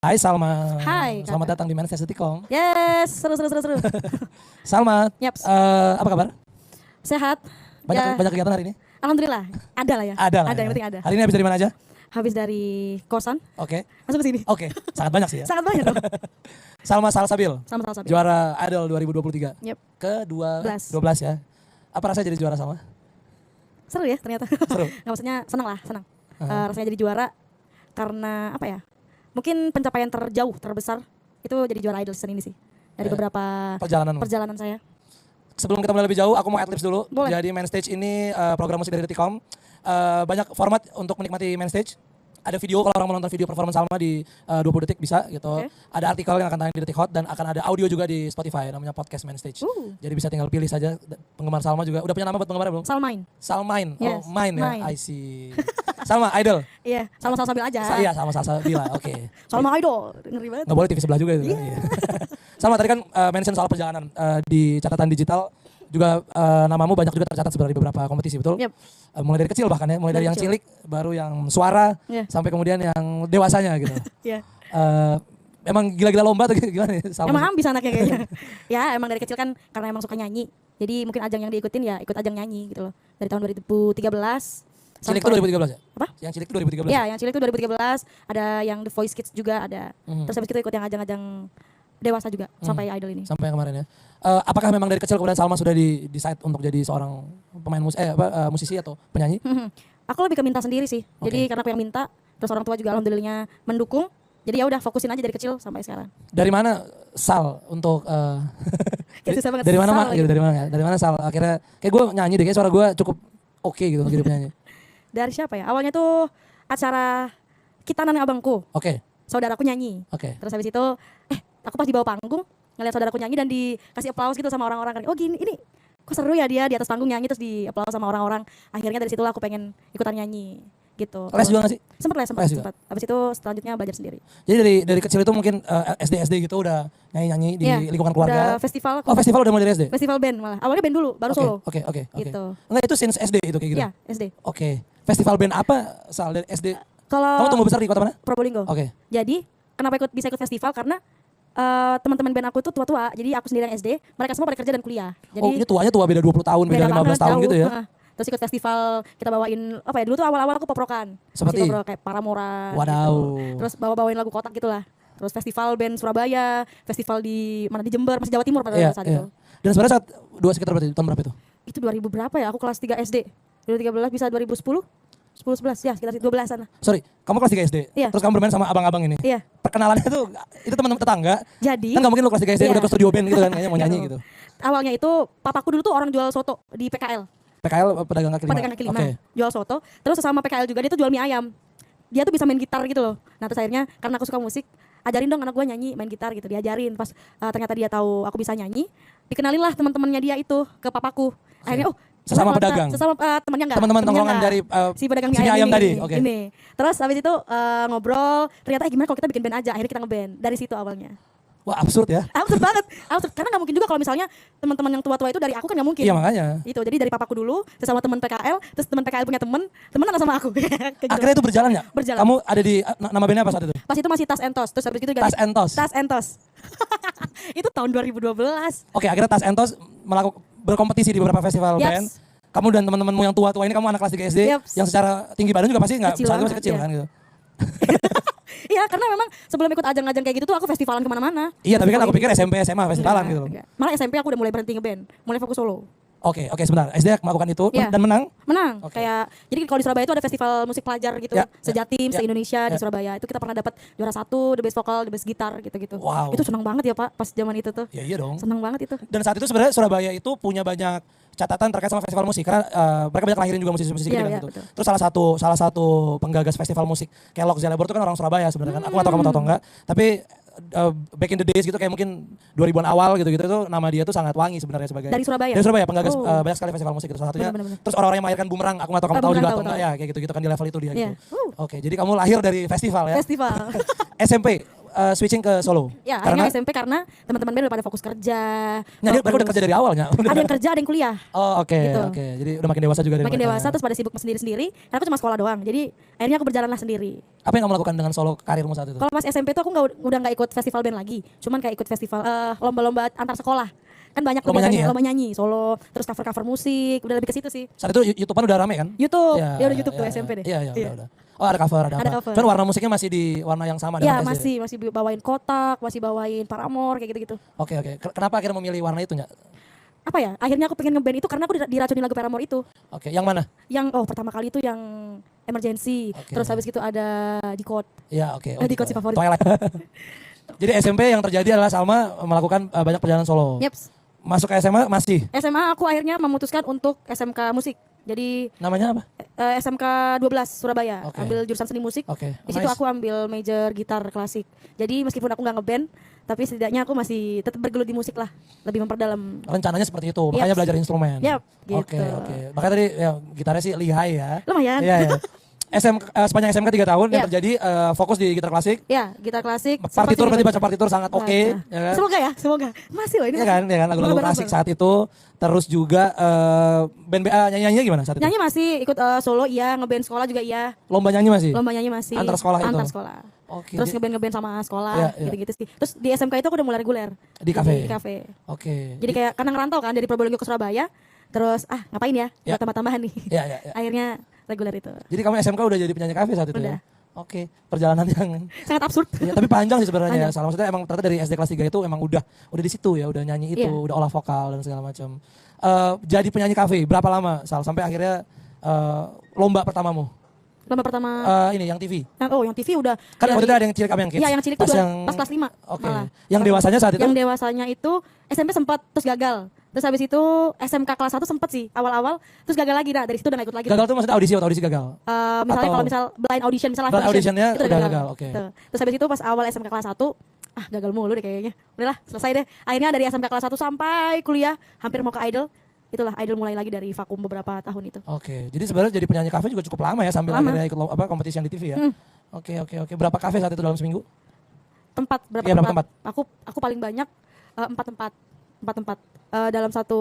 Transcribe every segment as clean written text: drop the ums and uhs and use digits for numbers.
Hai Salma. Hai, Selamat Kakak. datang di Manifest.com. Yes, seru. Salma, Yaps. apa kabar? Sehat. Banyak kegiatan hari ini? Alhamdulillah. Ada lah ya. Ada lah. Ada, yang Ya. penting ada. Hari ini habis dari mana aja? Habis dari kosan, Oke. masuk ke sini. Sangat banyak sih ya. Sangat banyak dong. Salma Salsabil, Sama sama. juara Idol 2023. Yep. Ke-12 ya. Apa rasanya jadi juara Salma? Seru ya ternyata. Seru. Nggak, maksudnya senang. Uh-huh. Rasanya jadi juara karena apa ya? Mungkin pencapaian terjauh, terbesar itu jadi juara Idol season ini sih. Dari beberapa perjalanan saya. Sebelum kita mulai lebih jauh, aku mau adlibs dulu. Boleh. Jadi Main Stage ini program musik dari Detikcom. Banyak format untuk menikmati Main Stage. Ada video, kalau orang mau nonton video performance Salma di 20 detik bisa gitu. Okay. Ada artikel yang akan tayang di Detik Hot dan akan ada audio juga di Spotify namanya Podcast Main Stage. Jadi bisa tinggal pilih saja. Penggemar Salma juga. Udah punya nama buat penggemarnya belum? Salmain. Salmain. Yes. Oh, main ya. Main. I see. Salma Idol. Iya, sama sambil aja. Iya, sama Salsabila. Oke. Salma Idol. Ngeri banget. Nggak boleh TV sebelah juga itu. Iya. Salma tadi kan mention soal perjalanan di catatan digital juga namamu banyak juga tercatat sebenarnya di beberapa kompetisi, betul? Yep. Mulai dari kecil bahkan ya, mulai dari yang kecil. cilik, baru yang suara, Yeah. sampai kemudian yang dewasanya gitu. Iya. Emang gila-gila lomba atau gimana ya? Salma? Emang ambis anaknya kayaknya. Ya emang dari kecil kan karena emang suka nyanyi. Jadi mungkin ajang yang diikutin ya ikut ajang nyanyi gitu loh. Dari tahun 2013. Cilik itu 2013 ya? Apa? Yang cilik itu 2013? Ya yang cilik itu 2013. Ada yang The Voice Kids juga ada. Terus habis itu ikut yang ajang-ajang dewasa juga sampai Idol ini. Sampai yang kemarin ya. Apakah memang dari kecil kemudian Salma sudah decide untuk jadi seorang pemain musisi atau penyanyi? Aku lebih ke minta sendiri sih. Jadi karena aku yang minta, terus orang tua juga alhamdulillahnya mendukung. Jadi ya udah fokusin aja dari kecil sampai sekarang. Dari mana Sal untuk Kayak susah banget. dari mana Sal Mak lagi. gitu, dari mana? Dari mana Sal akhirnya kayak gue nyanyi deh, kayak suara gue cukup oke gitu untuk jadi penyanyi. Dari siapa ya? Awalnya tuh acara Kitanan Abangku. Oke. Saudaraku nyanyi. Oke. Terus habis itu aku pas di bawah panggung ngeliat saudaraku nyanyi dan dikasih aplaus gitu sama orang-orang kan. Oh gini, ini kok seru ya dia di atas panggung nyanyi terus di aplaus sama orang-orang. Akhirnya dari situlah aku pengen ikutan nyanyi gitu. Les juga gak sih? Sempet. Les juga? Habis itu selanjutnya belajar sendiri. Jadi dari kecil itu mungkin SD gitu udah nyanyi-nyanyi di Iya, lingkungan keluarga. Udah festival. Oh, festival udah mulai dari SD? Festival band malah. Awalnya band dulu, baru solo. Oke. Gitu. Enggak, itu since SD itu kayak gitu? Iya, SD. Oke. Festival band apa Sal dari SD? Kamu Kalau tumbuh besar di kota mana? Probolinggo. Oke. Jadi kenapa bisa ikut festival karena teman-teman band aku tuh tua-tua. Jadi aku sendiri yang SD, mereka semua pada kerja dan kuliah. Jadi Oh, ini tuanya tua beda 20 tahun, beda 15 tahun jauh. gitu ya? Terus ikut festival, kita bawain apa ya? Dulu tuh awal-awal aku poprokan. Seperti? Masih poprok kayak Paramora. Wadaw. Gitu. Terus bawain lagu kotak gitulah. Terus festival band Surabaya, festival di mana di Jember, masih Jawa Timur pada saat itu. Dan sebenarnya saat sekitar berarti tahun berapa itu? Itu 2000 berapa ya? Aku kelas 3 SD. 2013 bisa 2010? 10 11 ya, sekitar 12-an. Sorry, kamu kelas 3 SD. Iya. Terus kamu bermain sama abang-abang ini. Iya. Perkenalannya tuh itu teman-teman tetangga. Jadi Kan gak mungkin lu kelas 3 SD Iya. udah ke studio band gitu kan, kayaknya mau nyanyi gitu. awalnya itu papaku dulu tuh orang jual soto di PKL. PKL pedagang kaki lima. Pedagang kaki lima, Oke. jual soto. Terus sesama PKL juga dia tuh jual mie ayam. Dia tuh bisa main gitar gitu loh. Nah terus akhirnya karena aku suka musik, ajarin dong anak gue nyanyi, main gitar gitu. Diajarin. Pas ternyata dia tahu aku bisa nyanyi, dikenalin lah teman-temannya dia itu ke papaku. Akhirnya Sesama gimana kalau pedagang? Sesama temannya enggak. Teman-teman temennya tongkrongan enggak. dari si pedagang si mie ayam, ini, tadi. Oke. Ini. Terus habis itu ngobrol, ternyata gimana kalau kita bikin band aja. Akhirnya kita ngeband. Dari situ awalnya. Wah, absurd ya. Absurd banget. Absurd. Karena gak mungkin juga kalau misalnya teman-teman yang tua-tua itu dari aku kan gak mungkin. Iya, makanya. Itu jadi dari papaku dulu, sesama teman PKL, terus teman PKL punya teman sama aku. Kayak gitu. Akhirnya itu berjalan ya? Berjalan. Kamu ada di nama bandnya apa saat itu? Pas itu masih Tas and Tos, terus habis itu Tas and Tos. Tas and Tos. Itu tahun 2012. Oke, akhirnya Tas and Tos berkompetisi di beberapa festival Yaps. band. Kamu dan teman-temanmu yang tua-tua ini, kamu anak kelas 3 SD Yaps. yang secara tinggi badan juga pasti nggak Kecil saat itu banget, masih kecil iya. kan gitu. Iya, karena memang sebelum ikut ajang-ajang kayak gitu tuh aku festivalan kemana-mana. Iya, tapi kan aku pikir SMP, SMA festivalan Enggak, gitu loh. enggak. Malah SMP aku udah mulai berhenti ngeband, mulai fokus solo. Oke, sebentar. SD melakukan itu Iya. dan menang. Menang. Oke. Kayak jadi kalau di Surabaya itu ada festival musik pelajar gitu, Ya, sejatim, ya, se-Indonesia ya. di Surabaya. Itu kita pernah dapat juara 1, the best vokal, the best gitar gitu-gitu. Wow. Itu senang banget ya, Pak, pas zaman itu tuh. Ya iya dong. Senang banget itu. Dan saat itu sebenarnya Surabaya itu punya banyak catatan terkait sama festival musik karena mereka banyak lahirin juga musisi-musisi Iya, gede kan iya, gitu. betul. Terus salah satu penggagas festival musik Kellogg's Zelebor itu kan orang Surabaya sebenarnya kan. Aku nggak tahu kamu tahu atau enggak. Tapi back in the days gitu kayak mungkin 2000-an awal gitu-gitu itu nama dia tuh sangat wangi sebenarnya sebagai Dari Surabaya? Dari Surabaya penggagas Oh. banyak sekali festival musik itu salah satunya. Bener. Terus orang-orang yang melahirkan Bumerang, aku nggak tahu kamu tahu juga Bumerang atau tahu, enggak ya kayak gitu-gitu kan di level itu dia Iya. gitu. Oke, jadi kamu lahir dari festival ya. Festival. SMP switching ke solo. Ya, Karena akhirnya SMP karena teman-teman band udah pada fokus kerja. jadi mereka udah kerja dari awalnya. Ada yang kerja, ada yang kuliah. Oh oke Gitu. oke. Jadi udah makin dewasa juga dari Makin mereka. dewasa terus pada sibuk sendiri-sendiri. Karena aku cuma sekolah doang. Jadi akhirnya aku berjalanlah sendiri. Apa yang kamu lakukan dengan solo karirmu saat itu? Kalau pas SMP tuh aku udah nggak ikut festival band lagi. Cuman kayak ikut festival lomba-lomba antar sekolah. Kan banyak tuh Lomba nyanyi biasanya ya? lomba nyanyi, solo, terus cover-cover musik, udah lebih ke situ sih. Saat itu YouTubean udah rame kan? YouTube, Ya, ya udah YouTube tuh SMP deh. Iya udah. Oh ada cover, ada Ada apa? cover. Cuman warna musiknya masih di warna yang sama Ya dengan SD? masih bawain Kotak, masih bawain Paramore kayak gitu-gitu. Oke. Kenapa akhirnya memilih warna itu Nyak? Apa ya? Akhirnya aku pengen ngeband itu karena aku diracuni lagu Paramore itu. Oke, yang mana? Yang pertama kali itu yang Emergency, Oke. terus habis itu ada Decode. Iya oke. Di kode si favorit. Twilight. Jadi SMP yang terjadi adalah Salma melakukan banyak perjalanan solo. Yeps. Masuk ke SMA masih. SMA aku akhirnya memutuskan untuk SMK musik. Jadi Namanya apa? SMK 12 Surabaya, Oke. ambil jurusan seni musik. Oke. Di situ Nice. aku ambil major gitar klasik. Jadi meskipun aku nggak ngeband, tapi setidaknya aku masih tetap bergelut di musik lah, lebih memperdalam. Rencananya seperti itu, makanya Yep. belajar instrumen. Yep, gitu. Oke. Makanya tadi ya, gitarnya sih lihai ya. Lumayan. Iya. Sepanjang SMK 3 tahun yang Yep. terjadi fokus di gitar klasik. Ya, gitar klasik. Partitur sempat berarti sih baca partitur sangat oke, baca. ya kan? Semoga. Masih loh ini. Iya kan, lagu-lagu Abang-abang. klasik saat itu. Terus juga band BA nyanyi-nyanyinya gimana saat itu? Nyanyi masih ikut solo iya, ngeband sekolah juga iya. Lomba nyanyi masih? Lomba nyanyi masih. Antar sekolah itu? Antar sekolah. Oke. Terus ngeband sama sekolah, Iya, iya. gitu-gitu sih. Terus di SMK itu aku udah mulai reguler. Di kafe? Di kafe. Oke. Jadi kayak karena ngerantau kan dari Probolinggo ke Surabaya. Terus ngapain ya? Ya. Buat tambah-tambahan nih. Iya. Akhirnya reguler itu. Jadi kamu SMK udah jadi penyanyi kafe saat itu Udah. ya? Oke. Perjalanan yang Sangat absurd. ya, tapi panjang sih sebenarnya. Panjang. Salah maksudnya emang ternyata dari SD kelas 3 itu emang udah di situ ya, udah nyanyi itu, Iya. udah olah vokal dan segala macam. Jadi penyanyi kafe berapa lama Sal sampai akhirnya lomba pertamamu? Lomba pertama. Ini yang TV. Yang TV udah. Kan waktu dari- itu ada yang cilik sama yang kids. Iya, yang cilik itu pas kelas 5. Oke. Yang dewasanya saat itu? Yang dewasanya itu SMP sempat terus gagal. Terus habis itu SMK kelas 1 sempet sih awal-awal terus gagal lagi dari situ udah gak ikut lagi. Gagal tuh maksudnya audisi atau audisi gagal? Misalnya Atau- kalau misal blind audition misalnya Blind auditionnya itu udah gagal, oke. Tuh. Terus habis itu pas awal SMK kelas 1 gagal mulu deh kayaknya. Udahlah, selesai deh. Akhirnya dari SMK kelas 1 sampai kuliah hampir mau ke Idol. Itulah Idol mulai lagi dari vakum beberapa tahun itu. Oke. Jadi sebenarnya jadi penyanyi kafe juga cukup lama ya sambil Lama. akhirnya ikut kompetisi yang di TV ya. Oke. Berapa kafe saat itu dalam seminggu? Tempat berapa Iya, berapa tempat? Aku paling banyak 4 tempat. 4 tempat. Dalam satu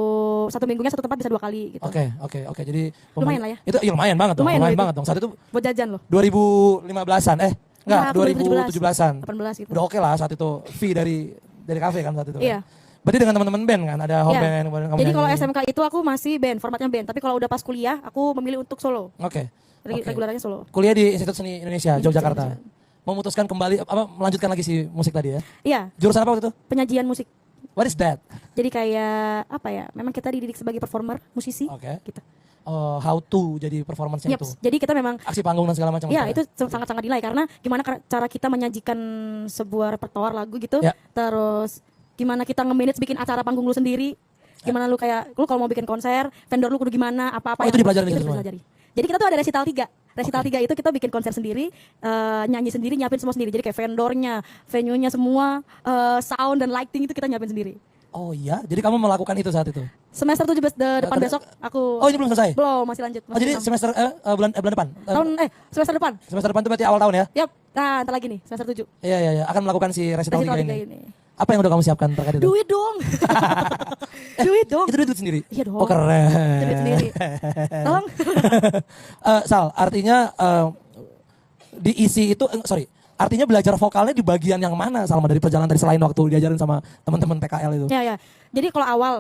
minggunya satu tempat bisa 2 kali gitu. Oke. Jadi Lumayan lah ya. Itu iya, lumayan banget dong. Lumayan Lumayan loh itu. banget dong. Saat itu Buat jajan loh. 2015-an enggak, Nah, aku 2017-an. 18 gitu. Udah oke lah saat itu fee dari kafe kan saat itu. Iya. Kan? Berarti dengan teman-teman band kan ada home Iya. band kemudian kamu Jadi kalau nyanyi. SMK itu aku masih band, formatnya band. Tapi kalau udah pas kuliah, aku memilih untuk solo. Oke. Oke. Regulernya solo. Kuliah di Institut Seni Indonesia Yogyakarta. Indonesia. Memutuskan kembali melanjutkan lagi si musik tadi ya. Iya, Jurusan apa waktu itu? penyajian musik. What is that? Jadi kayak apa ya? Memang kita dididik sebagai performer, musisi. Oke. Gitu. How to jadi performance-nya Yep. itu. Jadi kita memang Aksi panggung dan segala macam. ya gitu itu sangat-sangat dinilai karena gimana cara kita menyajikan sebuah repertoar lagu gitu. Ya. Terus gimana kita nge-manage bikin acara panggung lu sendiri. Gimana lu kalau mau bikin konser, vendor lu kudu gimana, apa-apa. Oh, itu dipelajari itu gitu semua? dipelajari. Jadi kita tuh ada resital 3. Resital 3 itu kita bikin konser sendiri, nyanyi sendiri, nyiapin semua sendiri. Jadi kayak vendornya, venue-nya semua, sound dan lighting itu kita nyiapin sendiri. Oh iya, jadi kamu melakukan itu saat itu? Semester 17 depan Tadi- besok aku Oh ini belum selesai? belum, masih lanjut. Oh jadi enam. semester bulan depan? Semester depan. Semester depan itu berarti awal tahun ya? Yap. Nah, ntar lagi nih, semester 7. Iya. Akan melakukan si resital Resital 3 3 ini. ini. Apa yang udah kamu siapkan terkait itu? Duit dong. Duit dong. Itu duit sendiri? Iya dong. Oh keren. Duit sendiri. Tolong. Sal, artinya diisi itu, artinya belajar vokalnya di bagian yang mana Salma dari perjalanan tadi selain waktu diajarin sama teman-teman PKL itu? Ya. Jadi kalau awal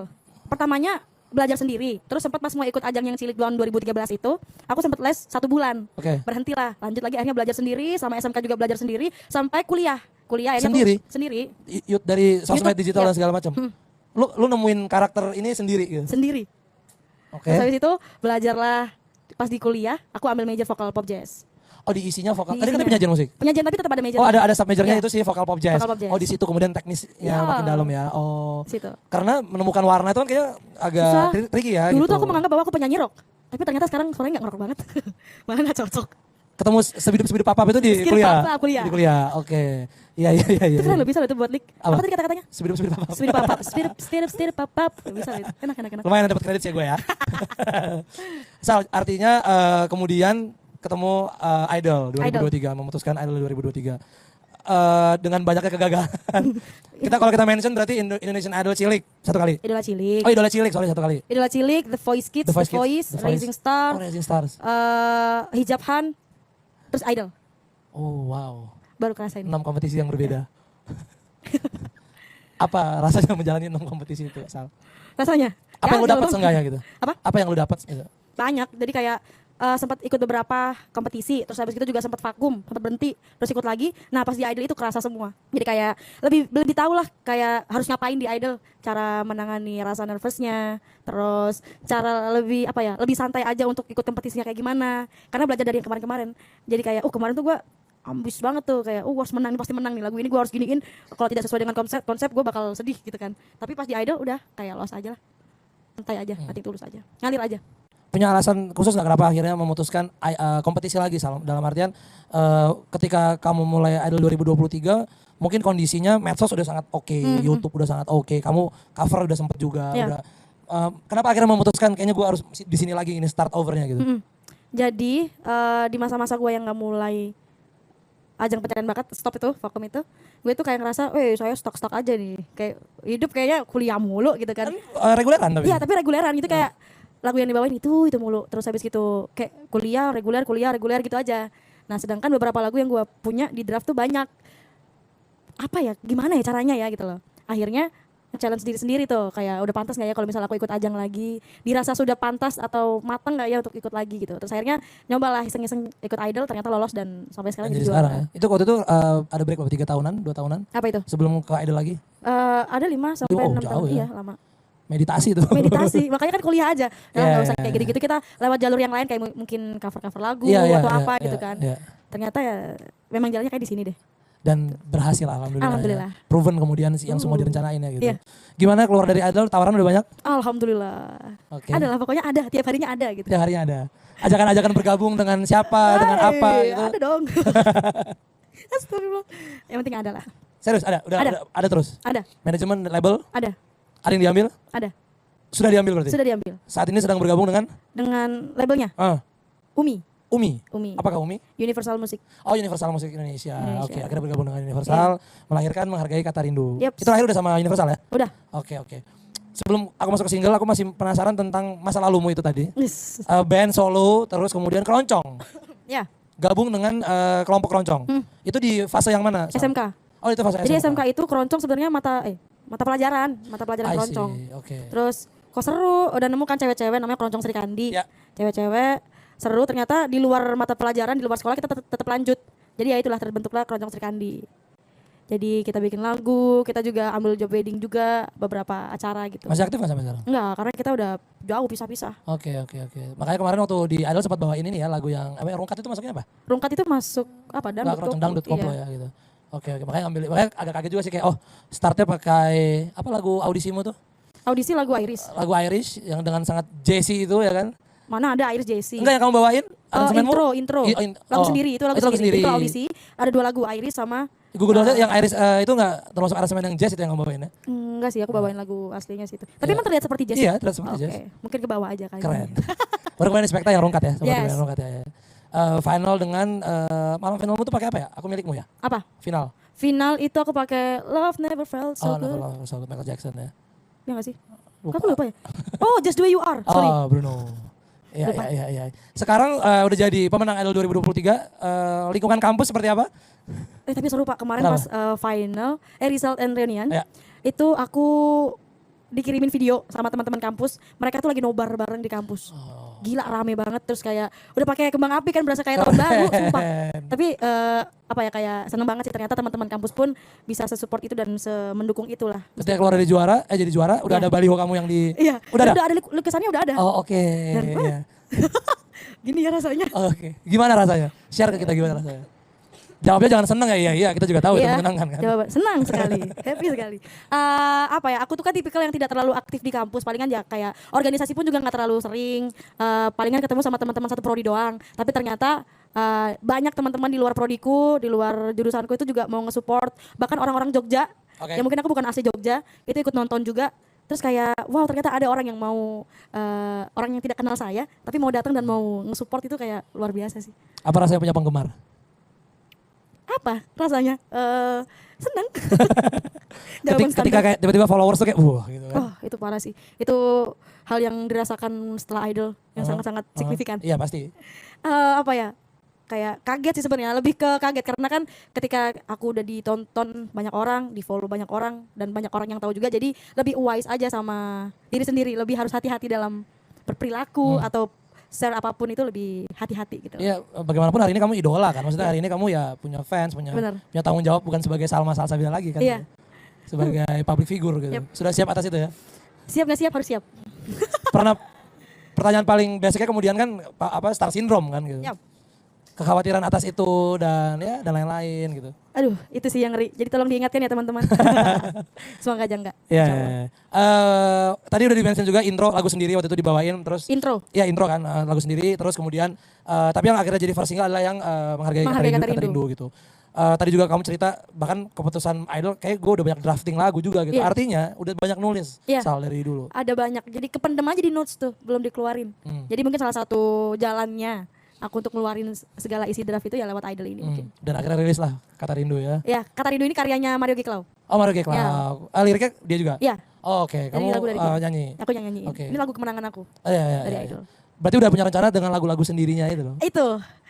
pertamanya belajar sendiri. Terus sempat pas mau ikut ajang yang cilik tahun 2013 itu, aku sempat les 1 bulan. Oke. Berhentilah. Lanjut lagi akhirnya belajar sendiri, sama SMK juga belajar sendiri sampai kuliah. Kuliah akhirnya Sendiri? sendiri. Dari sosmed YouTube, digital ya. dan segala macam. Lu nemuin karakter ini sendiri gitu? Sendiri. Oke. Terus habis itu belajarlah pas di kuliah, aku ambil major vokal pop jazz. Oh diisinya vokal. Tadi kan Diisinya. penyajian musik. Penyajian tapi tetap ada major. Oh ada sub majornya Iya. itu sih vokal pop jazz. Vokal pop jazz. Oh di situ kemudian teknisnya Ya. makin dalam ya. Oh. Di situ. Karena menemukan warna itu kan kayaknya agak Susah. tricky ya. Dulu gitu. tuh aku menganggap bahwa aku penyanyi rock. Tapi ternyata sekarang suaranya gak ngerok banget. Malah gak cocok. Ketemu sebidip-sebidip papa itu di Sebidip kuliah. papa, kuliah. Di kuliah. Oke. Iya. Itu kan lebih bisa loh itu buat lick. Apa? Apa tadi kata-katanya? Sebidip-sebidip papa. Speed papa, speed papap. Bisa loh itu. Enak. Lumayan dapat kredit sih gue ya. Sal, artinya kemudian ketemu Idol 2023, memutuskan Idol 2023. dengan banyaknya kegagalan. Kalau kita mention berarti Indonesian Idol Cilik satu kali. Idola Cilik. Oh, Idola Cilik, sorry, satu kali. Idola Cilik, The Voice Kids, The Voice, Rising Star, Oh, Rising Stars. Hijab Han, terus Idol. Oh, wow. Baru kerasa ini. 6 kompetisi yang berbeda. Apa rasanya menjalani 6 kompetisi itu, Sal? Rasanya? Apa yang lu Gagal dapat dong. seenggaknya gitu? Apa? Apa yang lu dapat gitu? Banyak, jadi kayak sempat ikut beberapa kompetisi, terus habis itu juga sempat vakum, sempat berhenti, terus ikut lagi. Nah pas di Idol itu kerasa semua. Jadi kayak lebih tahu lah kayak harus ngapain di Idol, cara menangani rasa nervousnya, terus cara lebih santai aja untuk ikut kompetisinya kayak gimana. Karena belajar dari yang kemarin-kemarin. Jadi kayak kemarin tuh gue ambis banget tuh kayak gue harus menang, pasti menang nih lagu ini gue harus giniin. Kalau tidak sesuai dengan konsep gue bakal sedih gitu kan. Tapi pas di Idol udah kayak los aja lah, santai aja, hati tulus aja, ngalir aja. Punya alasan khusus nggak kenapa akhirnya memutuskan kompetisi lagi, Sal? Dalam artian ketika kamu mulai Idol 2023 mungkin kondisinya medsos udah sangat oke, YouTube udah sangat oke, kamu cover udah sempet juga, udah. Kenapa akhirnya memutuskan kayaknya gue harus di sini lagi, ini start overnya gitu? Jadi di masa-masa gue yang nggak mulai ajang pencarian bakat, stop itu, vakum itu, gue tuh kayak ngerasa, saya stuck aja nih, kayak hidup kayaknya kuliah mulu gitu kan. Reguleran tapi? Iya tapi reguleran gitu kayak lagu yang dibawain itu mulu, terus habis gitu kayak kuliah reguler gitu aja. Nah sedangkan beberapa lagu yang gue punya di draft tuh banyak, apa ya, gimana ya caranya ya gitu loh. Akhirnya challenge diri sendiri tuh, kayak udah pantas gak ya kalau misalnya aku ikut ajang lagi, dirasa sudah pantas atau matang gak ya untuk ikut lagi gitu. Terus akhirnya nyobalah iseng-iseng ikut Idol, ternyata lolos dan sampai sekarang Jadi jadi sekarang juara. ya? Itu waktu itu ada break berapa, 3 tahunan, 2 tahunan? Apa itu? Sebelum ke Idol lagi? Ada 5 sampai 6 jauh tahun, ya. iya lama. Meditasi tuh. Meditasi, makanya kan kuliah aja. Nggak usah Yeah. kayak gitu-gitu, kita lewat jalur yang lain kayak mungkin cover-cover lagu Iya, atau apa gitu iya, kan. iya. Ternyata ya memang jalannya kayak di sini deh. Dan berhasil alhamdulillah. Alhamdulillah. Ya. Proven kemudian yang semua direncanain ya gitu. Iya. Gimana keluar dari Idol, tawaran udah banyak? Alhamdulillah. Oke. Ada lah, pokoknya ada, tiap harinya ada gitu. Tiap harinya ada. Ajakan-ajakan bergabung dengan siapa, dengan apa gitu. Ada dong. Astagfirullah. Yang penting ada lah. Serius ada? Ada terus? Ada. Manajemen label? Ada. Ada yang diambil? Ada. Sudah diambil berarti? Sudah diambil. Saat ini sedang bergabung dengan? Dengan labelnya Umi. Apakah Umi? Universal Music. Oh, Universal Musik Indonesia. Indonesia. Oke, akhirnya bergabung dengan Universal, melahirkan Menghargai Kata Rindu. Yep. Itu lahir udah sama Universal ya? Udah. Oke. Sebelum aku masuk ke single, aku masih penasaran tentang masa lalumu itu tadi. Yes. Band solo, terus kemudian keroncong. Ya, Gabung dengan kelompok keroncong. Itu di fase yang mana? Sal? SMK. Oh, itu fase Jadi SMK. SMK itu keroncong sebenarnya mata pelajaran I see, keroncong. Oke. Terus kok seru, udah nemu kan cewek-cewek namanya keroncong Sri Kandi. Ya. Cewek-cewek seru, ternyata di luar mata pelajaran, di luar sekolah kita tetap lanjut. Jadi ya itulah terbentuklah keroncong Sri Kandi. Jadi kita bikin lagu, kita juga ambil job wedding juga, beberapa acara gitu. Masih aktif nggak sampai sekarang? Enggak, karena kita udah jauh pisah-pisah. Oke. Makanya kemarin waktu di Idol sempat bawain ini ya, lagu yang Rungkat itu masuknya apa? Rungkat itu masuk apa? Nggak, keroncong dangdut koplo iya. ya gitu. Oke. Makanya agak kaget juga sih kayak startnya pakai apa lagu audisimu tuh? Audisi lagu Iris. Lagu Irish yang dengan sangat jazzy itu ya kan? Mana ada Iris JC? Enggak yang kamu bawain? Aransemenmu? Intro. Lagu sendiri, itu lagu sendiri. Itu audisi. Ada 2 lagu Iris sama Google Dolls yang Irish itu enggak termasuk aransemen yang jazz itu yang kamu bawain ya? enggak sih, aku bawain lagu aslinya sih itu. Tapi Iya. emang terlihat seperti jazz. Iya, ya? terlihat seperti jazz. Oke, mungkin ke bawah aja kali. Keren. Baru kemarin Spekta yang Rungkat ya? Sama Yes. yang Rungkat ya. Final dengan malam finalmu tuh pakai apa ya? Aku milikmu ya? Apa? Final. Final itu aku pakai Love Never Felt So Good. Never Love Michael Jackson ya. Ya nggak sih? Lupa. Aku lupa ya. Oh, Just The Way You Are. Sorry. Oh, Bruno. Iya. Sekarang udah jadi pemenang Idol 2023. Lingkungan kampus seperti apa? Tapi seru Pak, kemarin Kenapa? pas final, result and reunion, Ya. itu aku dikirimin video sama teman-teman kampus. Mereka tuh lagi nobar bareng di kampus. Gila rame banget, terus kayak udah pakai kembang api kan, berasa kayak tahun baru, sumpah. Tapi kayak seneng banget sih, ternyata teman-teman kampus pun bisa sesupport itu dan mendukung itulah. Ketika keluar dari jadi juara, udah Iya. ada baliho kamu yang di... Iya, Udah ada? udah ada lukisannya, udah ada. Oh, oke. Dan, Iya. Gini ya rasanya. Oke. Gimana rasanya? Share ke kita gimana rasanya? Jawabnya jangan seneng ya, iya kita juga tahu itu menyenangkan kan. Jawaban senang sekali, happy sekali. Aku tuh kan tipikal yang tidak terlalu aktif di kampus, palingan ya kayak organisasi pun juga nggak terlalu sering, palingan ketemu sama teman-teman satu prodi doang. Tapi ternyata banyak teman-teman di luar prodiku, di luar jurusanku itu juga mau nge-support, bahkan orang-orang Jogja, yang mungkin aku bukan asli Jogja, itu ikut nonton juga. Terus kayak wow, ternyata ada orang yang mau, orang yang tidak kenal saya tapi mau datang dan mau nge-support, itu kayak luar biasa sih. Apa rasanya punya penggemar? apa rasanya? Seneng. Jawaban Ketika standar. kayak tiba-tiba followers tuh kayak wah gitu kan. Oh, itu parah sih. Itu hal yang dirasakan setelah Idol yang sangat-sangat signifikan. Iya pasti. Apa ya? Kayak kaget sih sebenarnya, lebih ke kaget karena kan ketika aku udah ditonton banyak orang, di follow banyak orang dan banyak orang yang tahu juga, jadi lebih wise aja sama diri sendiri, lebih harus hati-hati dalam berperilaku atau share apapun itu lebih hati-hati gitu. Iya, bagaimanapun hari ini kamu idola kan. Maksudnya hari ini kamu ya punya fans, punya Bener. tanggung jawab bukan sebagai Salma Salsabila lagi kan. Iya. Gitu. Sebagai public figure gitu. Yep. Sudah siap atas itu ya. Siap nggak siap? Harus siap. Pernah pertanyaan paling basicnya kemudian kan star syndrome kan gitu. Yap. Kekhawatiran atas itu dan lain-lain gitu. Aduh, itu sih yang ngeri. Jadi tolong diingatkan ya teman-teman. Semoga aja enggak. Iya. Insya Allah. Tadi udah di-mention juga intro lagu sendiri waktu itu dibawain terus. Intro. Ya intro kan lagu sendiri terus kemudian tapi yang akhirnya jadi first single adalah yang menghargai Kata Rindu gitu. Tadi juga kamu cerita bahkan keputusan Idol kayak gue udah banyak drafting lagu juga gitu. Iya. Artinya udah banyak nulis Iya. Sal dari dulu. Ada banyak. Jadi kependem aja di notes tuh, belum dikeluarin. Jadi mungkin salah satu jalannya aku untuk ngeluarin segala isi draft itu ya lewat Idol ini mungkin. Dan akhirnya rilis lah Kata Rindu ya. Ya, Kata Rindu ini karyanya Mario Geklau. Oh Mario Geklau. Ya. Liriknya dia juga? Iya. Oh, oke. Kamu Jadi lagu dari dia. nyanyi? Aku yang nyanyiin. Oke. Ini lagu kemenangan aku Iya. dari Idol. Berarti udah punya rencana dengan lagu-lagu sendirinya itu loh?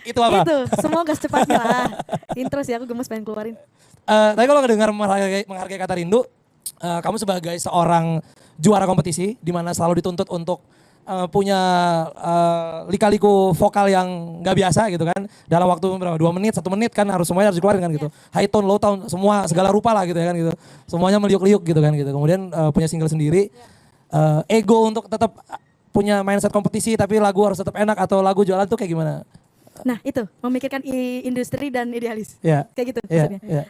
Itu apa? Itu, semoga secepatnya lah. Intro sih aku gemes pengen keluarin. Tapi kalau ngedengar menghargai Kata Rindu, kamu sebagai seorang juara kompetisi di mana selalu dituntut untuk punya lika-liku vokal yang nggak biasa gitu kan, dalam waktu berapa 2 menit 1 menit kan semuanya harus dikeluarin kan gitu, high tone low tone semua segala rupa lah gitu ya kan gitu, semuanya meliuk-liuk gitu kan gitu. Kemudian punya single sendiri, ego untuk tetap punya mindset kompetisi tapi lagu harus tetap enak atau lagu jualan tuh kayak gimana? Nah itu, memikirkan industri dan idealis. Iya. Kayak gitu Iya, maksudnya. iya.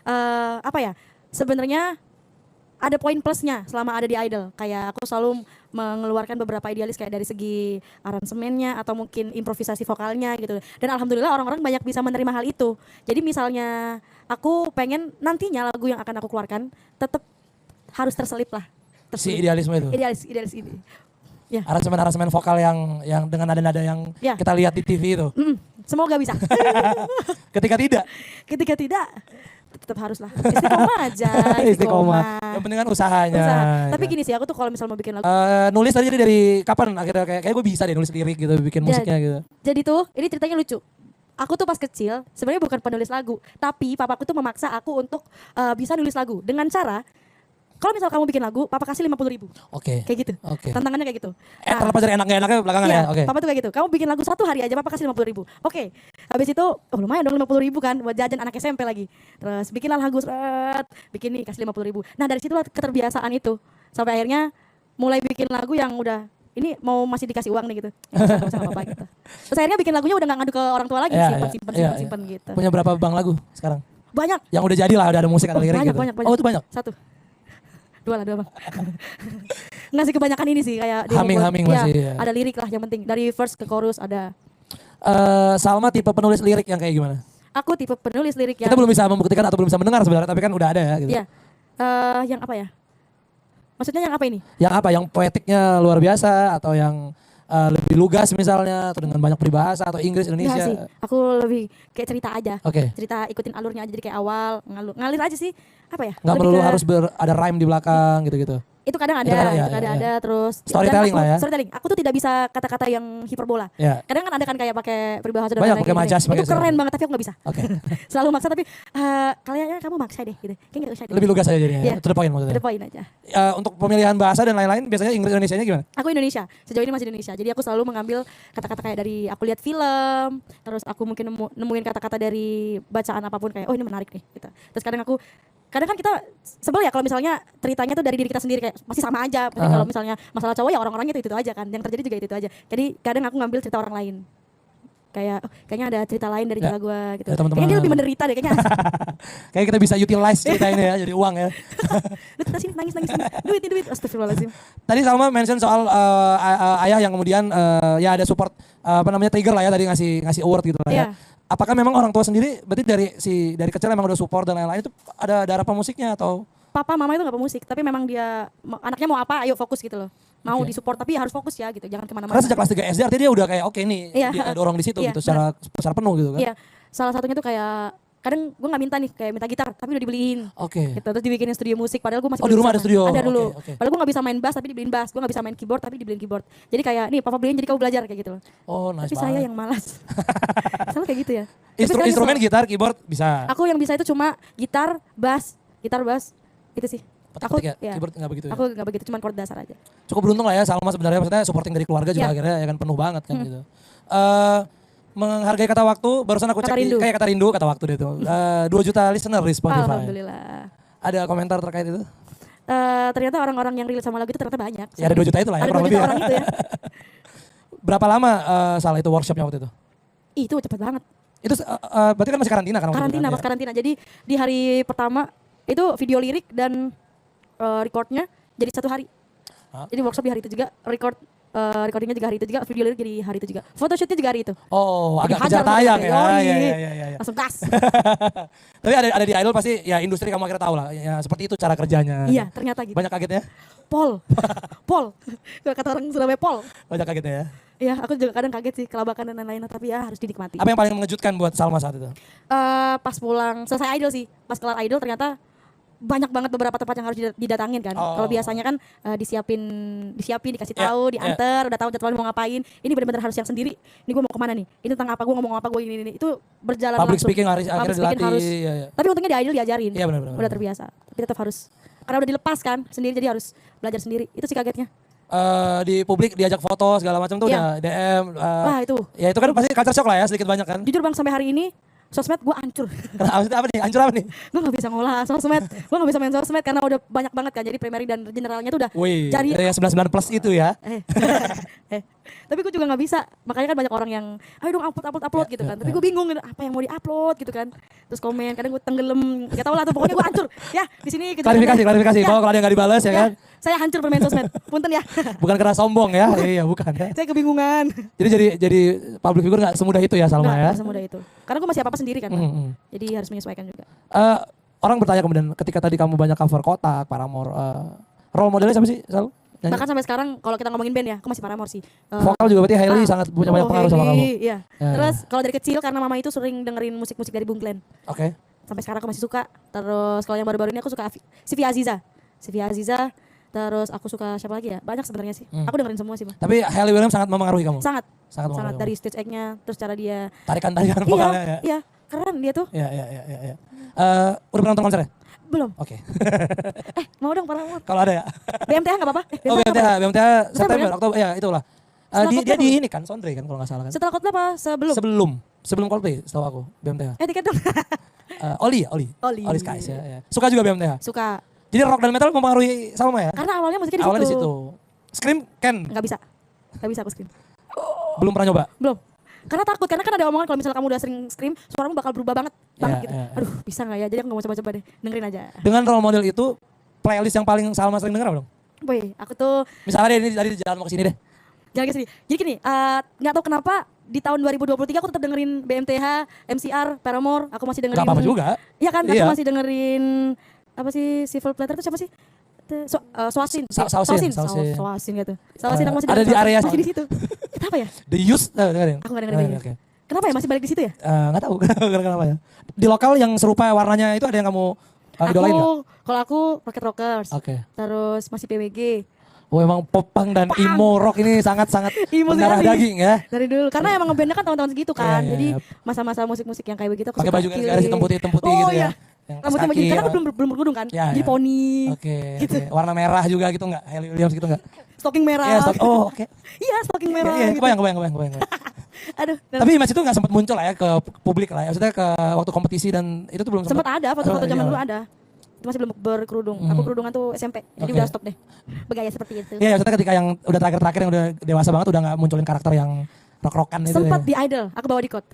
Apa ya, sebenarnya ada poin plusnya selama ada di Idol. Kayak aku selalu mengeluarkan beberapa idealis kayak dari segi aransemennya atau mungkin improvisasi vokalnya gitu. Dan alhamdulillah orang-orang banyak bisa menerima hal itu. Jadi misalnya aku pengen nantinya lagu yang akan aku keluarkan tetap harus terselip lah. Si idealisme itu. Idealis ini. Ya. Aransemen vokal yang dengan nada-nada yang Ya. kita lihat di TV itu. Semoga bisa. Ketika tidak, Ketika tidak, tetap harus lah. Istiqomah aja. istiqomah. Yang penting kan usahanya. Usaha. Tapi gitu. gini sih, aku tuh kalau misalnya mau bikin lagu. Nulis tadi dari kapan akhirnya kayak gue bisa deh nulis lirik gitu, bikin musiknya gitu. Jadi tuh, ini ceritanya lucu. Aku tuh pas kecil sebenarnya bukan penulis lagu, tapi papaku tuh memaksa aku untuk bisa nulis lagu dengan cara kalau misal kamu bikin lagu, papa kasih 50.000. Oke. Kayak gitu. Oke. Tantangannya kayak gitu. Terlepas dari enaknya belakangan Iya, ya. Oke. papa tuh kayak gitu. Kamu bikin lagu 1 hari aja, papa kasih 50.000. Oke. Habis itu, lumayan dong 50.000 kan buat jajan anak SMP lagi. Terus bikinlah lagu, bikin nih kasih 50.000. Nah dari situlah keterbiasaan itu. Sampai akhirnya mulai bikin lagu yang udah ini mau masih dikasih uang nih gitu. Sama apa gitu. Terus akhirnya bikin lagunya udah gak ngadu ke orang tua lagi, Iya, simpen gitu. Punya berapa bang lagu sekarang? Banyak. Yang udah jadi lah, udah ada musik ada lirik Banyak, gitu. banyak. Oh itu banyak. 1. 2 bang. Ngasih kebanyakan ini sih kayak Humming ya, masih, ya. ada lirik lah yang penting. Dari verse ke chorus ada. Salma tipe penulis lirik yang kayak gimana? Aku tipe penulis lirik yang Kita belum bisa membuktikan atau belum bisa mendengar sebenarnya, tapi kan udah ada ya gitu. Iya. Yang apa ya? Maksudnya yang apa ini? Yang apa? Yang poetiknya luar biasa atau yang lebih lugas misalnya atau dengan banyak peribahasa atau Inggris Enggak Indonesia? sih. Aku lebih kayak cerita aja. Oke. Cerita ikutin alurnya aja, jadi kayak awal ngalir aja sih. Apa ya? Nggak Lebih melulu ke- harus ada rhyme di belakang gitu-gitu. itu kadang ada, Itu kadang ya, itu kadang ya, ada terus Storytelling dan lah ya. Storytelling. Aku tuh tidak bisa kata-kata yang hiperbola. Ya. Kadang kan ada kan kayak pakai peribahasa dan Banyak lain-lain pakai gitu. majas, pakai Itu keren segala. banget tapi aku nggak bisa. Oke. Selalu maksa tapi kayaknya kamu maksa deh gitu. Kayak nggak usah deh. Lebih lugas aja jadinya. Iya. To the point maksudnya. Ada poin aja. Untuk pemilihan bahasa dan lain-lain biasanya Inggris Indonesianya gimana? Aku Indonesia, sejauh ini masih Indonesia. Jadi aku selalu mengambil kata-kata kayak dari aku lihat film, terus aku mungkin nemuin kata-kata dari bacaan apapun kayak oh ini menarik nih gitu. Terus kadang kan kita sebel ya kalau misalnya ceritanya tuh dari diri kita sendiri kayak masih sama aja. Kalau misalnya masalah cowok ya orang-orangnya itu aja kan. Yang terjadi juga itu aja. Jadi kadang aku ngambil cerita orang lain. Kayak kayaknya ada cerita lain dari Ya. cerita gue gitu. Ya, teman-teman. Kayaknya dia lebih menderita deh kayaknya. Kayak kita bisa utilize cerita ini ya jadi uang ya. Lu kita sini nangis. Duit. Astagfirullahaladzim. Tadi Salma mention soal ayah yang kemudian ya ada support trigger lah ya tadi ngasih award gitu lah ya. Iya. Apakah memang orang tua sendiri berarti dari kecil memang udah support dan lain-lain itu ada darah pemusiknya atau Papa mama itu gak pemusik, tapi memang dia anaknya mau apa ayo fokus gitu loh. Mau Oke. disupport tapi harus fokus ya gitu, jangan kemana-mana. karena sejak kelas 3 SD artinya dia udah kayak oke nih Iya. dia dorong di situ Iya, gitu secara penuh gitu kan. Iya, salah satunya tuh kayak kadang gue nggak minta nih kayak minta gitar tapi udah dibeliin. Oke. Gitu, terus dibikinin studio musik padahal gue masih Oh, di belum rumah bisa. ada studio? Ada dulu. Oke. Padahal gue nggak bisa main bass tapi dibeliin bass, gue nggak bisa main keyboard tapi dibeliin keyboard. Jadi kayak nih papa beliin jadi kamu belajar kayak gitu loh. Oh, nice Tapi banget. saya yang malas. Sama kayak gitu ya. Tapi sekarang Instrumen nyesel. gitar, keyboard bisa. Aku yang bisa itu cuma gitar, bass itu sih. Aku Petik-petik ya? ya. Keyboard nggak begitu ya? Aku nggak begitu, cuma chord dasar aja. Cukup beruntung lah ya Salma sebenarnya, maksudnya supporting dari keluarga juga Iya. akhirnya ya kan penuh banget kan gitu. Menghargai kata waktu, barusan aku Kata cek di, rindu. kayak kata rindu, kata waktu deh tuh. 2 juta listener di Spotify. Alhamdulillah. Ada komentar terkait itu? Ternyata orang-orang yang relate sama lagu itu ternyata banyak. Ya ada 2 juta itu lah ya Ada 2 kurang juta lebih ya. orang itu ya. Berapa lama Sal itu workshopnya waktu itu? Ih, itu cepet banget. Itu berarti kan masih karantina kan? waktu itu Karantina, kan? pas karantina. Jadi di hari pertama itu video lirik dan recordnya jadi 1 hari. Hah? Jadi workshop di hari itu juga, recordingnya juga hari itu juga, video lirik jadi hari itu juga. Photoshootnya juga hari itu. Oh, Jadi agak hajar kejar tayang banget, ya. yoi. Iya. Langsung gas. Tapi ada di Idol pasti ya industri kamu akhirnya tahu lah. Ya, seperti itu cara kerjanya. Iya, ternyata gitu. Banyak kagetnya? Pol. Kata orang Surabaya Pol. Banyak kagetnya ya. Iya, aku juga kadang kaget sih kelabakan dan lain-lain, tapi ya harus dinikmati. Apa yang paling mengejutkan buat Salma saat itu? Pas pulang selesai Idol sih, pas kelar Idol ternyata banyak banget beberapa tempat yang harus didatangin kan. Oh. Kalau biasanya kan disiapin dikasih Ya, tahu, ya. diantar, udah tahu jadwalnya mau ngapain. Ini benar-benar harus yang sendiri. Ini gue mau kemana nih? Ini tentang apa? Gue ngomong apa? Gue ini. Itu berjalan Public langsung. speaking akhirnya Public speaking dilatih. harus. Iya, iya. Tapi untungnya di Idol diajarin. Iya, benar. Udah terbiasa. Tapi tetap harus karena udah dilepas kan sendiri jadi harus belajar sendiri. Itu sih kagetnya. Di publik diajak foto segala macam tuh Iya. udah DM. Wah, itu. Ya itu kan pasti culture shock lah ya sedikit banyak kan. Jujur Bang, sampai hari ini sosmed gue hancur. Kenapa maksudnya apa nih? Hancur apa nih? Gue gak bisa ngolah sosmed. Gue gak bisa main sosmed karena udah banyak banget kan. Jadi primary dan generalnya tuh udah Wih, jadi dari yang 99 plus itu ya. Tapi gue juga nggak bisa, makanya kan banyak orang yang ayo dong upload Ya, gitu kan. ya, Tapi ya. gue bingung gitu, apa yang mau diupload gitu kan. Terus komen, kadang gue tenggelam, gak tau lah tuh pokoknya gue hancur. Ya di sini Klarifikasi. Ya. Bahwa kalau ada yang nggak dibales ya kan. Saya hancur bermain sosmed, punten ya. Bukan karena sombong ya. Iya, bukan ya. Saya kebingungan. Jadi public figure nggak semudah itu ya Salma ya. Nggak semudah itu. Karena gue masih apa-apa sendiri kan. Bang. Mm-mm. Jadi harus menyesuaikan juga. Orang bertanya kemudian ketika tadi kamu banyak cover Kotak, Paramore, role modelnya siapa sih Sal? Nyanyi? Bahkan sampai sekarang kalau kita ngomongin band ya, aku masih Paramore sih. Vokal juga berarti Hailey sangat punya banyak pengaruh sama kamu. Hailey, iya. Ya, Terus kalau dari kecil karena mama itu sering dengerin musik-musik dari Bung Glenn. Oke. Sampai sekarang aku masih suka. Terus kalau yang baru-baru ini aku suka Sivy Aziza. Terus aku suka siapa lagi ya? Banyak sebenarnya sih. Aku dengerin semua sih, Bang. Tapi Hailey Williams sangat mempengaruhi kamu. Sangat Sangat mempengaruhi dari stage act-nya, terus cara dia. tarikan-tarikan vokalnya ya. Iya, keren dia tuh. Iya. Udah pernah nonton konser ya? Belum. Oke. Mau dong Paramore. Kalau ada ya. BMTH enggak apa-apa? Oh BMTH September, kan? Oktober, ya itulah. Setelah Dia Coldplay di ini kan, Sondre kan kalau nggak salah kan. Setelah Coldplay apa? Sebelum Coldplay, setahu aku BMTH. Tiket dong. Oli Oli. Skies ya. Suka juga BMTH. Suka. Jadi rock dan metal mempengaruhi Salma ya? Karena awalnya musiknya Awalnya di di situ. situ. Scream kan Enggak bisa aku scream. belum pernah nyoba. Belum. Karena takut, karena kan ada omongan kalau misalnya kamu udah sering scream, suaramu bakal berubah banget gitu. Iya. Aduh, bisa nggak ya? Jadi aku nggak mau coba-coba deh, dengerin aja. Dengan role model itu, playlist yang paling Salma sering denger apa dong? Boy, aku tuh Misalnya deh ini tadi jalan mau kesini deh. jangan kesini. Jadi gini, nggak tahu kenapa di tahun 2023 aku tetap dengerin BMTH, MCR, Paramore. Aku masih dengerin. Gak apa-apa juga. Iya kan, Iya. aku masih dengerin apa sih Civil Platter itu siapa sih? Swasin. Sausin. Swasin gitu. Swasin aku masih Ada dengerin di area masih di situ. Kenapa ya? The Used, dengerin. Aku nggak dengerin. Oke. Kenapa ya masih balik di situ ya? Nggak tahu kenapa ya. Di lokal yang serupa warnanya itu ada yang kamu idolain nggak? Kalau aku Rocket Rockers. Oke. Terus masih PWG. Oh emang popang dan emo rock ini sangat-sangat Emo mendarah sekali. daging ya. Dari dulu karena emang ngebandnya kan tahun-tahun segitu kan. Iya. Jadi masa-masa musik-musik yang kayak begitu aku Pakai suka. baju garis hitam putih Oh, gitu iya. ya. Yang Rambutnya kaki, begini karena ya. aku belum berkerudung kan. Ya, Jadi ya. poni. Oke. Gitu. Oke. Warna merah juga gitu nggak? Hailey Williams gitu nggak? Stocking merah. Iya. Oh oke. Iya, stocking merah. Iya. gitu. Kebayang. Aduh. Tapi Mas itu nggak sempat muncul lah ya ke publik lah ya. Maksudnya ke waktu kompetisi dan itu tuh belum sempat ada foto-foto zaman iya. dulu ada. Itu masih belum berkerudung. Aku kerudungan tuh SMP. Jadi Oke. udah stop deh. Bergaya seperti itu. Iya, maksudnya ketika yang udah terakhir yang udah dewasa banget udah nggak munculin karakter yang rock-rockan itu. Sempat ya. di Idol, aku bawa di Code.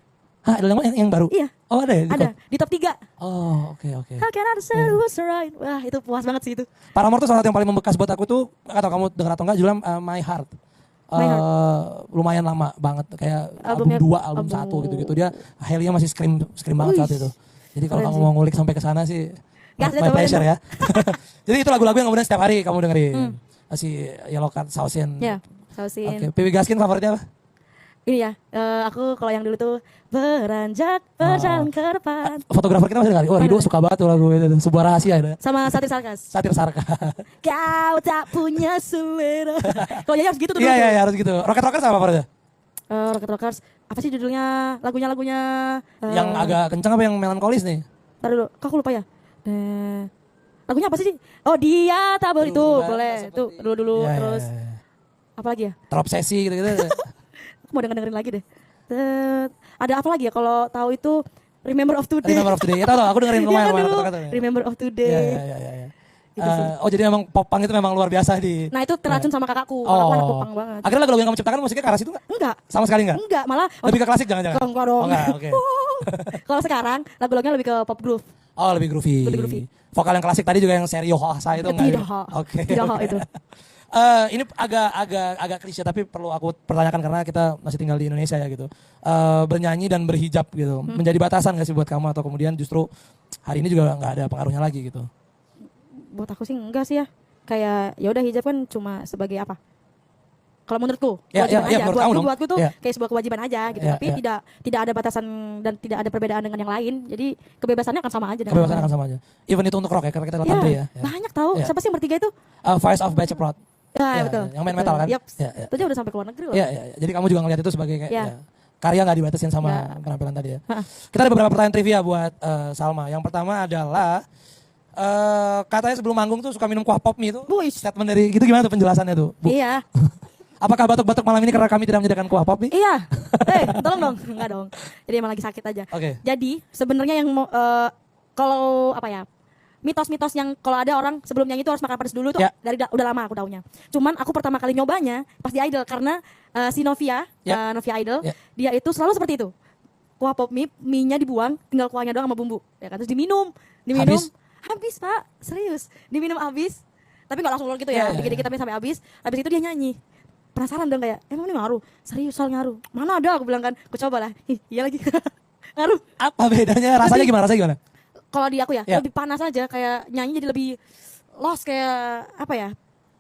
Hah, ada yang baru? Iya. Oh ada ya? Ada di top 3. Oh oke. How can I say it was right? Wah, itu puas banget sih itu. Paramore tuh salah satu yang paling membekas buat aku tuh, nggak tahu kamu dengar atau enggak, judulnya My Heart. My Heart. Lumayan lama banget, kayak Albumnya- album 2, album album- 1 gitu-gitu. Dia Hailey-nya masih scream banget Wih. saat itu. Jadi kalau Keren kamu sih. mau ngulik sampai ke sana sih, Gas deh, my cobain pleasure deh. ya. Jadi itu lagu-lagu yang kemudian setiap hari kamu dengerin. Si Yellow Card, Sausin. Ya, Sausin. Oke, PW Gaskin favoritnya apa? Ini ya, aku kalau yang dulu tuh beranjak berjalan ke depan. Fotografer kita masih dengar. Oh, Rido suka banget tuh lagu itu. Sebuah rahasia itu. Sama Satir Sarkas. Satir sarka. Kau tak punya selera. Kalau nyanyi harus gitu tuh dulu. Iya harus gitu. Rocket Rockers sama apa aja? Rocket Rockers. Apa sih judulnya? Lagunya. Yang agak kencang apa yang melankolis nih? Ntar dulu, kok aku lupa ya. Lagunya apa sih? Oh dia tak boleh itu, boleh. Itu dulu Ya, terus. ya. Apa lagi ya? Terobsesi gitu-gitu. Aku mau dengerin lagi deh. Ada apa lagi ya kalau tahu itu Remember of Today. Remember of Today. Ya tahu aku dengerin Iya kemarin kan dulu, kata-kata. Remember of Today. Iya. Gitu sih. Oh jadi memang popang itu memang luar biasa di. Nah itu teracun sama kakakku. Kakakku anak popang banget. Akhirnya lagu-lagu yang kamu ciptakan musiknya ke arah situ nggak? Enggak. Sama sekali nggak? Enggak, malah Lebih ke klasik jangan-jangan? enggak dong. Oh, enggak, oke. Kalau sekarang lagu-lagunya lebih ke pop groove. Oh lebih groovy. Lebih groovy. Vokal yang klasik tadi juga yang Serio Hoasa itu enggak? Tidak, Oke. Tidak itu. Ini agak klise tapi perlu aku pertanyakan karena kita masih tinggal di Indonesia ya gitu. Bernyanyi dan berhijab gitu. Menjadi batasan nggak sih buat kamu atau kemudian justru hari ini juga nggak ada pengaruhnya lagi gitu? Buat aku sih enggak sih ya. Kayak ya udah hijab kan cuma sebagai apa? Kalau menurutku, Ya, kewajiban ya, aja. menurut kamu dong. Buatku tuh Ya. kayak sebuah kewajiban aja gitu. Ya, Tapi ya. tidak ada batasan dan tidak ada perbedaan dengan yang lain. Jadi kebebasannya akan sama aja. dengan Kebebasan yang akan lain. sama aja. Even itu untuk rock ya karena kita lihat Ya, country ya. banyak tahu. Ya. Siapa sih yang bertiga itu? Voice of Baceprot. Ya, Ya, betul. yang main metal kan? Yep. Ya, ya. Itu aja udah sampai ke luar negeri loh. Iya. Jadi kamu juga ngelihat itu sebagai kayak Ya. ya, karya nggak dibatasin sama Ya. penampilan tadi ya. Ha-ha. Kita ada beberapa pertanyaan trivia buat Salma. Yang pertama adalah katanya sebelum manggung tuh suka minum kuah pop mie itu. Buish. Statement dari gitu gimana tuh penjelasannya tuh? Bu? Iya. Apakah batuk-batuk malam ini karena kami tidak menyediakan kuah pop mie? Iya. Tolong dong. Enggak dong. Jadi emang lagi sakit aja. Oke. Jadi sebenarnya yang mau kalau apa ya? Mitos-mitos yang kalau ada orang sebelum nyanyi itu harus makan pedas dulu tuh Ya. udah lama aku taunya. Cuman aku pertama kali nyobanya pas di Idol karena si Novia, Ya. Novia Idol, Ya. dia itu selalu seperti itu. Kuah pop mie, mie-nya dibuang, tinggal kuahnya doang sama bumbu. Ya kan terus diminum. Habis? Habis, Pak. Serius. Diminum habis. Tapi nggak langsung gitu Ya, ya. ya, Dikit-dikit tapi sampai habis. Habis itu dia nyanyi. Penasaran dong kayak, emang ini ngaruh? Serius soal ngaruh? Mana ada aku bilang kan. Aku coba lah. Iya lagi. Ngaruh. Apa bedanya? Rasanya gimana? Rasanya gimana? Kalau di aku ya, Ya. lebih panas aja. Kayak nyanyi jadi lebih lost kayak apa ya?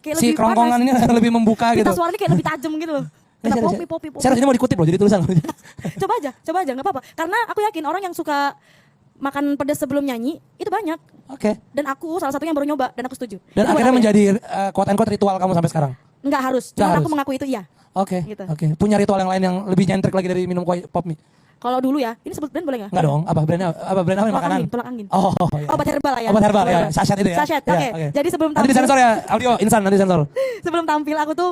Kayak Si lebih kerongkongan panas. ini lebih membuka gitu. Pita suaranya kayak lebih tajam gitu loh. Kena popi. Serius ini mau dikutip loh jadi tulisan loh. Coba aja, nggak apa-apa. Karena aku yakin orang yang suka makan pedas sebelum nyanyi itu banyak. Oke. Dan aku salah satunya yang baru nyoba dan aku setuju. Dan Itu buat akhirnya aku ya. menjadi quote and quote ritual kamu sampai sekarang. Nggak harus. Nggak Cuma harus. aku mengaku itu iya. Oke. Gitu. Oke. Punya ritual yang lain yang lebih nyentrik lagi dari minum kuah pop mie? Kalau dulu ya, ini sebut brand boleh nggak? Enggak dong. Apa brandnya? Apa brand apa Tolak makanan? angin, tolak angin. Oh, iya. Obat herbal lah ya. Obat herbal ya, sachet itu ya. Sachet, Ya, oke. Jadi sebelum nanti disensor ya, audio insan nanti sensor. sebelum tampil aku tuh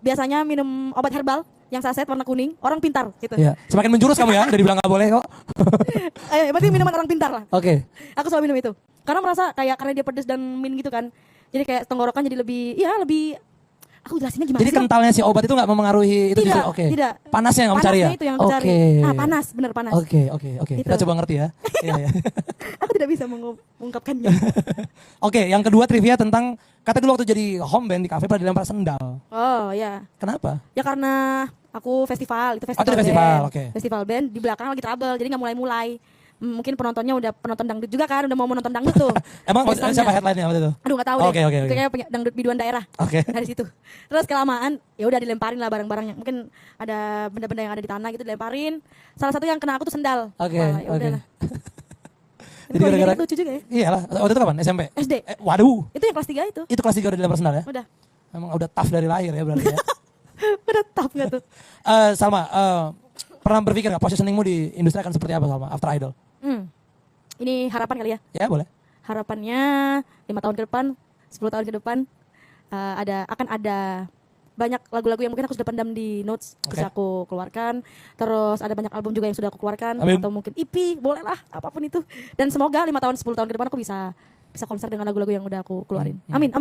biasanya minum obat herbal yang saset warna kuning, orang pintar gitu. Iya. Semakin menjurus kamu ya, dari bilang nggak boleh kok. Berarti minuman orang pintar lah. Oke. Aku selalu minum itu. Karena merasa kayak karena dia pedes dan min gitu kan. Jadi kayak tenggorokan jadi lebih aku jelasinnya gimana Jadi sih? Bang? kentalnya si obat itu nggak memengaruhi itu Tidak, justru oke. tidak. Panasnya yang kamu cari ya? Panasnya itu yang aku cari. Oke. Panas, bener panas. Oke. Gitu. Kita coba ngerti ya. Iya, iya. Aku tidak bisa mengungkapkannya. Oke, yang kedua trivia tentang kata dulu waktu jadi home band di kafe pernah dilempar sendal. Oh ya. Kenapa? Ya karena aku festival, itu festival. itu festival, band. oke. Festival band di belakang lagi trouble, jadi nggak mulai-mulai. Mungkin penontonnya udah penonton dangdut juga kan, udah mau menonton dangdut tuh. Emang Pestanya. siapa headline-nya waktu itu? Aduh nggak tahu Oke, deh. oke. Kayaknya punya dangdut biduan daerah. Oke. Dari situ. Terus kelamaan, ya udah dilemparin lah barang-barangnya. Mungkin ada benda-benda yang ada di tanah gitu dilemparin. Salah satu yang kena aku tuh sendal. Oke, Wah, ya oke. udahlah. Jadi gara-gara lucu juga ya. Iyalah, waktu itu kapan? SMP? SD. Waduh. Itu yang kelas 3 itu. Itu kelas 3 udah dilempar sendal ya? Udah. Emang udah tough dari lahir ya berarti ya. Udah tough gak tuh? Salma, pernah berpikir nggak positioningmu di industri akan seperti apa Salma after Idol? Ini harapan kali ya. Ya boleh. Harapannya 5 tahun ke depan, 10 tahun ke depan akan ada banyak lagu-lagu yang mungkin aku sudah pendam di notes bisa aku keluarkan. Terus ada banyak album juga yang sudah aku keluarkan. Amin. Atau mungkin EP, boleh lah apapun itu. Dan semoga 5 tahun 10 tahun ke depan aku bisa konser dengan lagu-lagu yang udah aku keluarin. Amin.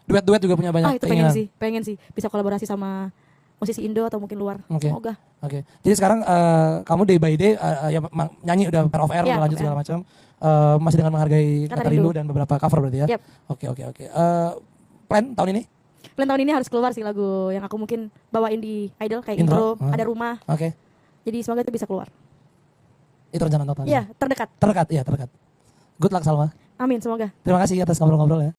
Duet-duet juga punya banyak Itu keinginan. pengen sih bisa kolaborasi sama musisi Indo atau mungkin luar. Oke. Semoga. Oke. Jadi sekarang kamu day by day ya nyanyi udah pair of air Ya, udah lanjut off air. segala macam. Masih dengan menghargai Kata Kata Rindu Rindu. dan beberapa cover berarti ya. Yep. Oke. Plan tahun ini? Plan tahun ini harus keluar sih lagu yang aku mungkin bawain di Idol kayak Intro. intro, ada rumah. Oke. Jadi semoga itu bisa keluar. Itu rencana tahun. Iya, terdekat. Terdekat. Good luck Salma. Amin, semoga. Terima kasih atas ngobrol-ngobrol ya.